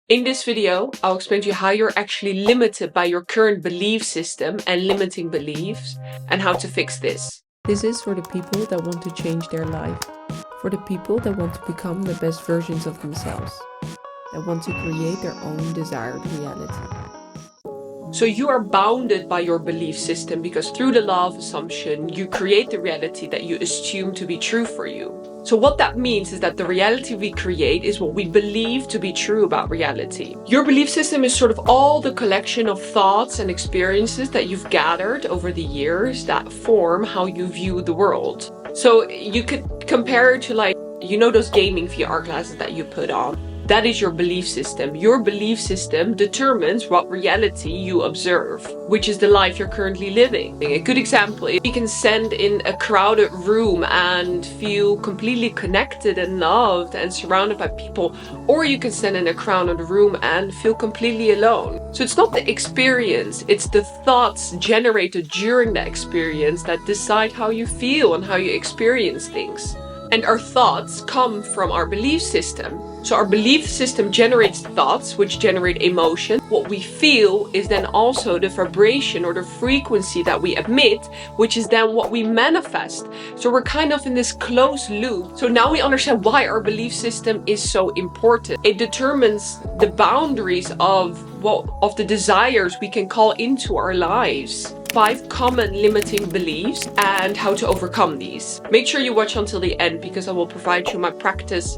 In this video, I'll explain to you how you're actually limited by your current belief system and limiting beliefs, and how to fix this. This is for the people that want to change their life, for the people that want to become the best versions of themselves, that want to create their own desired reality. So you are bounded by your belief system because through the law of assumption, you create the reality that you assume to be true for you. So what that means is that the reality we create is what we believe to be true about reality. Your belief system is sort of all the collection of thoughts and experiences that you've gathered over the years that form how you view the world. So you could compare it to those gaming VR glasses that you put on. That is your belief system. Your belief system determines what reality you observe, which is the life you're currently living. A good example is you can stand in a crowded room and feel completely connected and loved and surrounded by people, or you can stand in a crowded room and feel completely alone. So it's not the experience, it's the thoughts generated during that experience that decide how you feel and how you experience things. And our thoughts come from our belief system. So our belief system generates thoughts, which generate emotion. What we feel is then also the vibration or the frequency that we emit, which is then what we manifest. So we're kind of in this closed loop. So now we understand why our belief system is so important. It determines the boundaries of the desires we can call into our lives. 5 common limiting beliefs and how to overcome these. Make sure you watch until the end because I will provide you my practice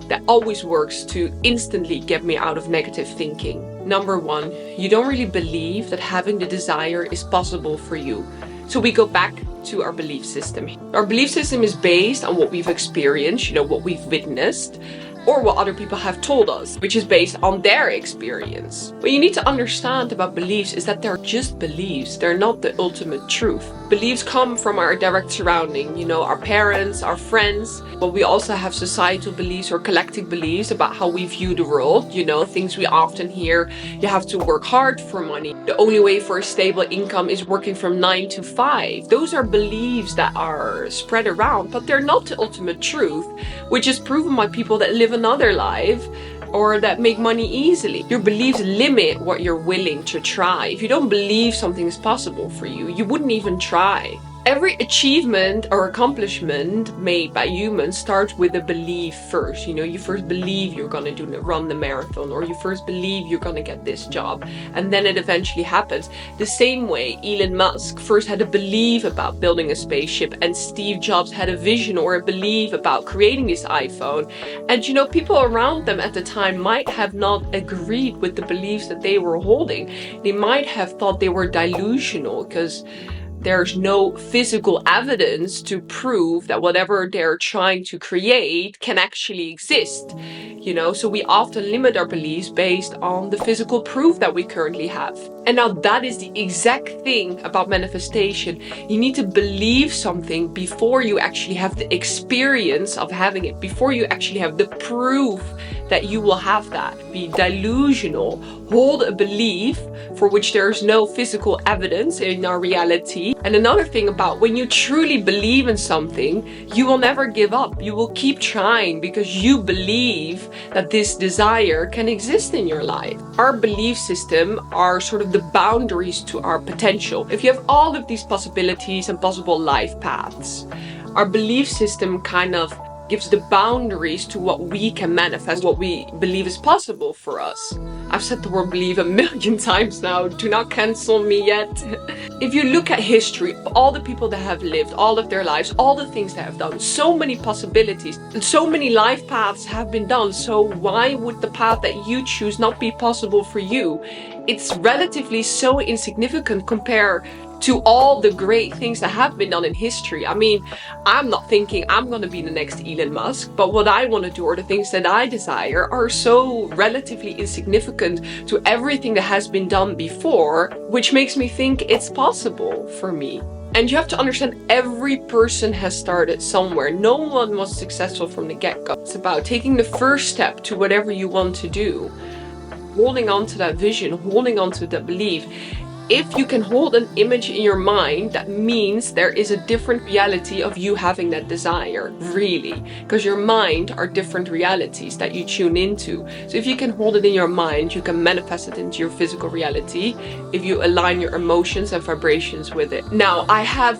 that always works to instantly get me out of negative thinking. Number 1, you don't really believe that having the desire is possible for you. So we go back to our belief system. Our belief system is based on what we've experienced, what we've witnessed, or what other people have told us, which is based on their experience. What you need to understand about beliefs is that they're just beliefs. They're not the ultimate truth. Beliefs come from our direct surrounding, our parents, our friends, but we also have societal beliefs or collective beliefs about how we view the world. Things we often hear, you have to work hard for money. The only way for a stable income is working from 9 to 5. Those are beliefs that are spread around, but they're not the ultimate truth, which is proven by people that live another life or that make money easily. Your beliefs limit what you're willing to try. If you don't believe something is possible for you, you wouldn't even try. Every achievement or accomplishment made by humans starts with a belief first. You first believe you're gonna run the marathon, or you first believe you're gonna get this job, and then it eventually happens. The same way Elon Musk first had a belief about building a spaceship, and Steve Jobs had a vision or a belief about creating this iPhone. And people around them at the time might have not agreed with the beliefs that they were holding. They might have thought they were delusional because there's no physical evidence to prove that whatever they're trying to create can actually exist. So we often limit our beliefs based on the physical proof that we currently have. And now that is the exact thing about manifestation. You need to believe something before you actually have the experience of having it, before you actually have the proof that you will have that. Be delusional, hold a belief for which there is no physical evidence in our reality. And another thing about when you truly believe in something, you will never give up. You will keep trying because you believe that this desire can exist in your life. Our belief system are sort of the boundaries to our potential. If you have all of these possibilities and possible life paths, our belief system kind of gives the boundaries to what we can manifest, what we believe is possible for us. I've said the word believe 1,000,000 times now. Do not cancel me yet. If you look at history, all the people that have lived all of their lives, all the things they have done, so many possibilities, so many life paths have been done. So why would the path that you choose not be possible for you? It's relatively so insignificant compared to all the great things that have been done in history. I'm not thinking I'm going to be the next Elon Musk, but what I want to do or the things that I desire are so relatively insignificant to everything that has been done before, which makes me think it's possible for me. And you have to understand, every person has started somewhere. No one was successful from the get-go. It's about taking the first step to whatever you want to do, holding on to that vision, holding on to that belief. If you can hold an image in your mind, that means there is a different reality of you having that desire, really. Because your mind are different realities that you tune into. So if you can hold it in your mind, you can manifest it into your physical reality if you align your emotions and vibrations with it. Now, I have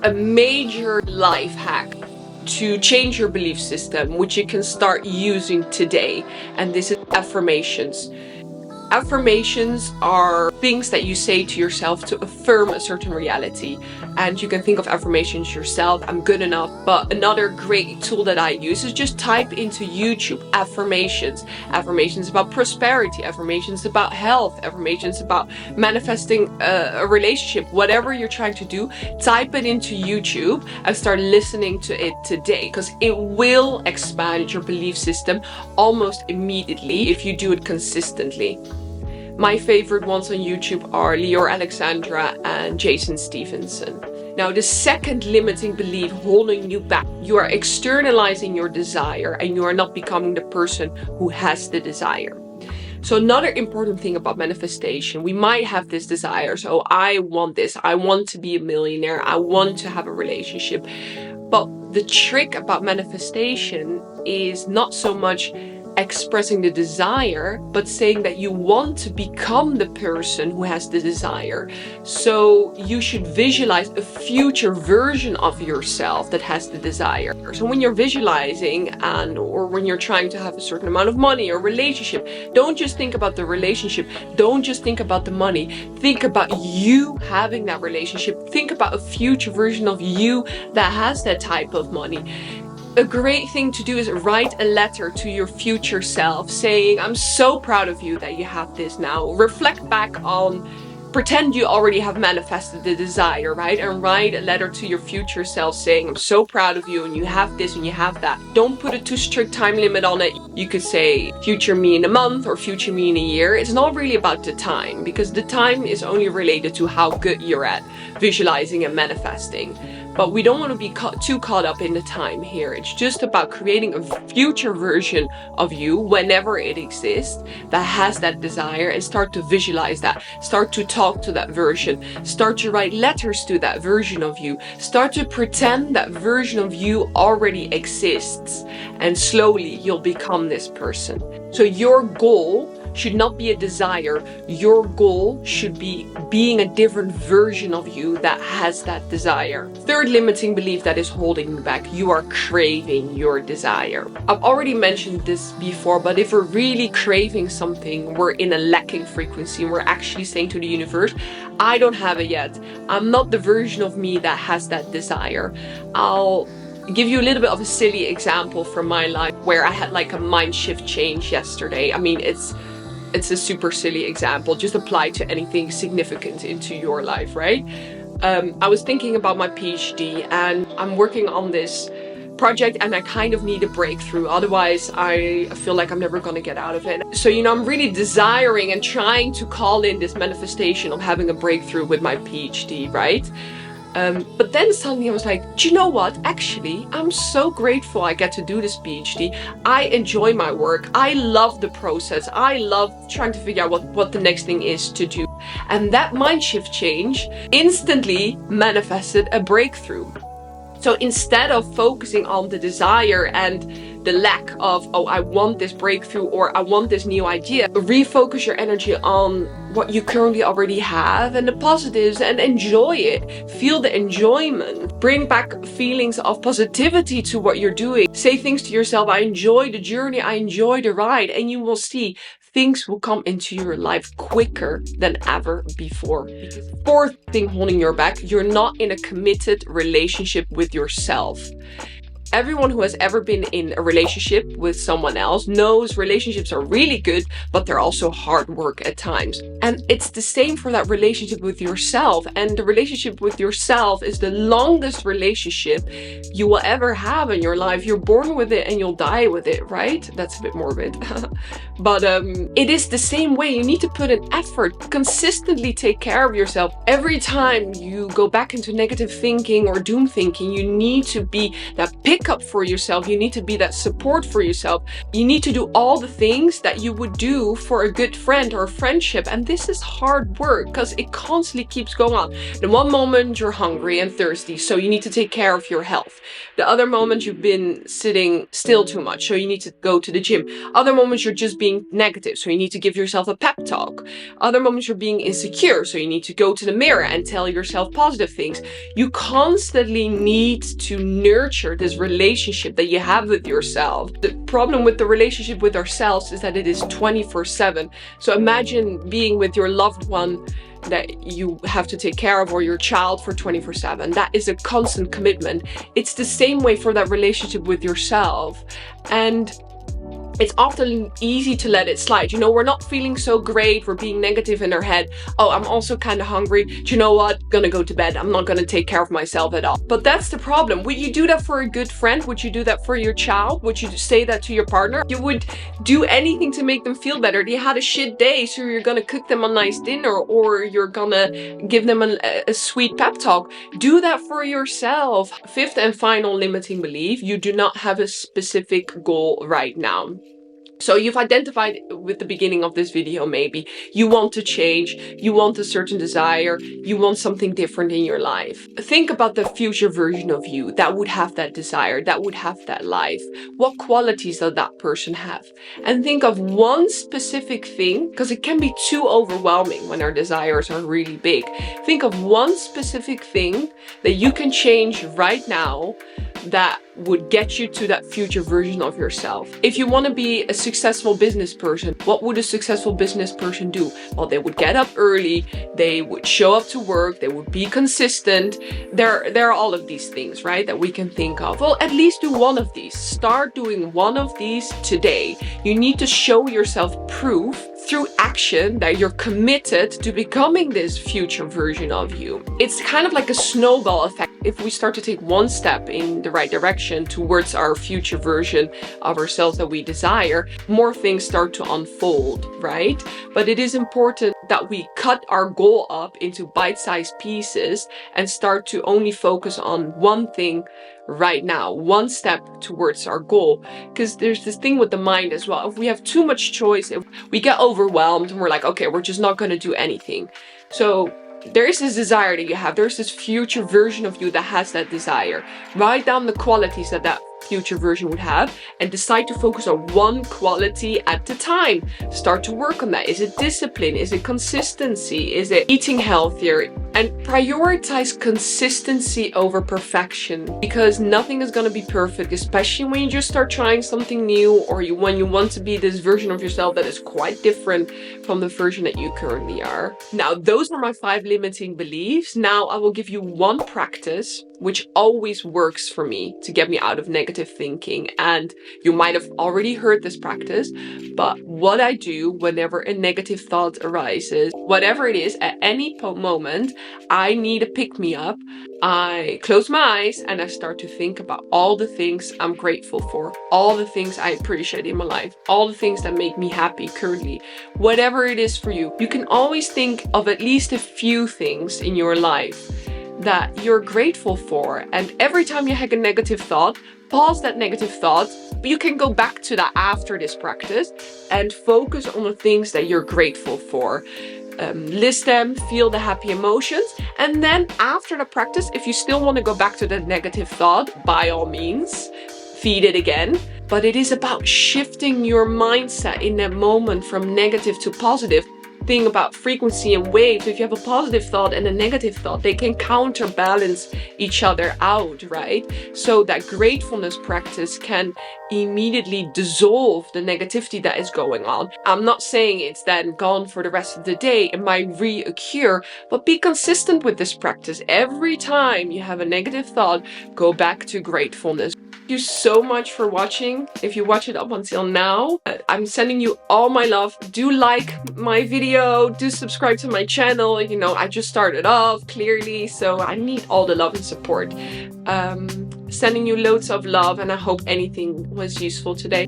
a major life hack to change your belief system, which you can start using today. And this is affirmations. Affirmations are things that you say to yourself to affirm a certain reality. And you can think of affirmations yourself. I'm good enough. But another great tool that I use is just type into YouTube affirmations. Affirmations about prosperity, affirmations about health, affirmations about manifesting a relationship, whatever you're trying to do. Type it into YouTube and start listening to it today, because it will expand your belief system almost immediately if you do it consistently. My favorite ones on YouTube are Lior Alexandra and Jason Stevenson. Now, the second limiting belief holding you back, you are externalizing your desire and you are not becoming the person who has the desire. So another important thing about manifestation, we might have this desire. So I want this. I want to be a millionaire. I want to have a relationship. But the trick about manifestation is not so much expressing the desire, but saying that you want to become the person who has the desire. So you should visualize a future version of yourself that has the desire. So when you're visualizing or when you're trying to have a certain amount of money or relationship, don't just think about the relationship. Don't just think about the money. Think about you having that relationship. Think about a future version of you that has that type of money. A great thing to do is write a letter to your future self saying, I'm so proud of you that you have this now. Reflect back on, pretend you already have manifested the desire, right? And write a letter to your future self saying, I'm so proud of you and you have this and you have that. Don't put a too strict time limit on it. You could say future me in a month or future me in a year. It's not really about the time, because the time is only related to how good you're at visualizing and manifesting. But we don't want to be too caught up in the time here. It's just about creating a future version of you whenever it exists that has that desire, and start to visualize that. Start to talk to that version. Start to write letters to that version of you. Start to pretend that version of you already exists. And slowly you'll become this person. So your goal should not be a desire. Your goal should be being a different version of you that has that desire. Third limiting belief that is holding you back, you are craving your desire. I've already mentioned this before, but if we're really craving something, we're in a lacking frequency and we're actually saying to the universe, I don't have it yet. I'm not the version of me that has that desire. I'll give you a little bit of a silly example from my life where I had like a mind shift change yesterday. I mean, it's a super silly example. Just apply to anything significant into your life, right? I was thinking about my PhD and I'm working on this project and I kind of need a breakthrough. Otherwise, I feel like I'm never going to get out of it. So, I'm really desiring and trying to call in this manifestation of having a breakthrough with my PhD, right? But then suddenly I was like, do you know what? Actually, I'm so grateful I get to do this PhD. I enjoy my work. I love the process. I love trying to figure out what the next thing is to do. And that mind shift change instantly manifested a breakthrough. So instead of focusing on the desire and the lack of, oh, I want this breakthrough or I want this new idea, refocus your energy on what you currently already have and the positives and enjoy it. Feel the enjoyment. Bring back feelings of positivity to what you're doing. Say things to yourself, I enjoy the journey, I enjoy the ride, and you will see things will come into your life quicker than ever before. Fourth thing holding you back, you're not in a committed relationship with yourself. Everyone who has ever been in a relationship with someone else knows relationships are really good, but they're also hard work at times. And it's the same for that relationship with yourself. And the relationship with yourself is the longest relationship you will ever have in your life. You're born with it and you'll die with it, right? That's a bit morbid. But it is the same way. You need to put an effort, consistently take care of yourself. Every time you go back into negative thinking or doom thinking, you need to be that up for yourself. You need to be that support for yourself. You need to do all the things that you would do for a good friend or a friendship. And this this is hard work because it constantly keeps going on. In one moment you're hungry and thirsty, so you need to take care of your health. The other moment you've been sitting still too much, so you need to go to the gym. Other moments you're just being negative, so you need to give yourself a pep talk. Other moments you're being insecure, so you need to go to the mirror and tell yourself positive things. You constantly need to nurture this relationship that you have with yourself. The problem with the relationship with ourselves is that it is 24/7. So imagine being with your loved one that you have to take care of, or your child, for 24/7. That is a constant commitment. It's the same way for that relationship with yourself. And it's often easy to let it slide. You know, we're not feeling so great. We're being negative in our head. Oh, I'm also kind of hungry. Do you know what? Gonna go to bed. I'm not gonna take care of myself at all. But that's the problem. Would you do that for a good friend? Would you do that for your child? Would you say that to your partner? You would do anything to make them feel better. They had a shit day, so you're gonna cook them a nice dinner, or you're gonna give them a sweet pep talk. Do that for yourself. Fifth and final limiting belief: you do not have a specific goal right now. So you've identified with the beginning of this video, maybe you want to change, you want a certain desire, you want something different in your life. Think about the future version of you that would have that desire, that would have that life. What qualities does that person have? And think of one specific thing, because it can be too overwhelming when our desires are really big. Think of one specific thing that you can change right now that would get you to that future version of yourself. If you want to be a successful business person, what would a successful business person do? Well, they would get up early, they would show up to work, they would be consistent. There are all of these things, right, that we can think of. Well, at least do one of these. Start doing one of these today. You need to show yourself proof through action that you're committed to becoming this future version of you. It's kind of like a snowball effect. If we start to take one step in the right direction towards our future version of ourselves that we desire, more things start to unfold, right? But it is important that we cut our goal up into bite-sized pieces and start to only focus on one thing right now, one step towards our goal. Because there's this thing with the mind as well. If we have too much choice, if we get overwhelmed and we're like, okay, we're just not going to do anything. So there is this desire that you have. There's this future version of you that has that desire. Write down the qualities that that future version would have and decide to focus on one quality at a time. Start to work on that. Is it discipline? Is it consistency? Is it eating healthier? And prioritize consistency over perfection, because nothing is going to be perfect, especially when you just start trying something new, or when you want to be this version of yourself that is quite different from the version that you currently are. Now, those are my 5 limiting beliefs. Now I will give you one practice which always works for me to get me out of negative thinking. And you might have already heard this practice, but what I do whenever a negative thought arises, whatever it is, at any moment, I need a pick-me-up. I close my eyes and I start to think about all the things I'm grateful for, all the things I appreciate in my life, all the things that make me happy currently. Whatever it is for you, you can always think of at least a few things in your life that you're grateful for. And every time you have a negative thought, pause that negative thought. You can go back to that after this practice and focus on the things that you're grateful for. List them, feel the happy emotions, and then after the practice, if you still want to go back to that negative thought, by all means, feed it again. But it is about shifting your mindset in that moment from negative to positive. Thing about frequency and waves, if you have a positive thought and a negative thought, they can counterbalance each other out, right? So that gratefulness practice can immediately dissolve the negativity that is going on. I'm not saying it's then gone for the rest of the day. It might reoccur, but be consistent with this practice. Every time you have a negative thought, go back to gratefulness. Thank you so much for watching. If you watch it up until now, I'm sending you all my love. Do like my video, do subscribe to my channel. You know, I just started off clearly, so I need all the love and support. Sending you loads of love, and I hope anything was useful today.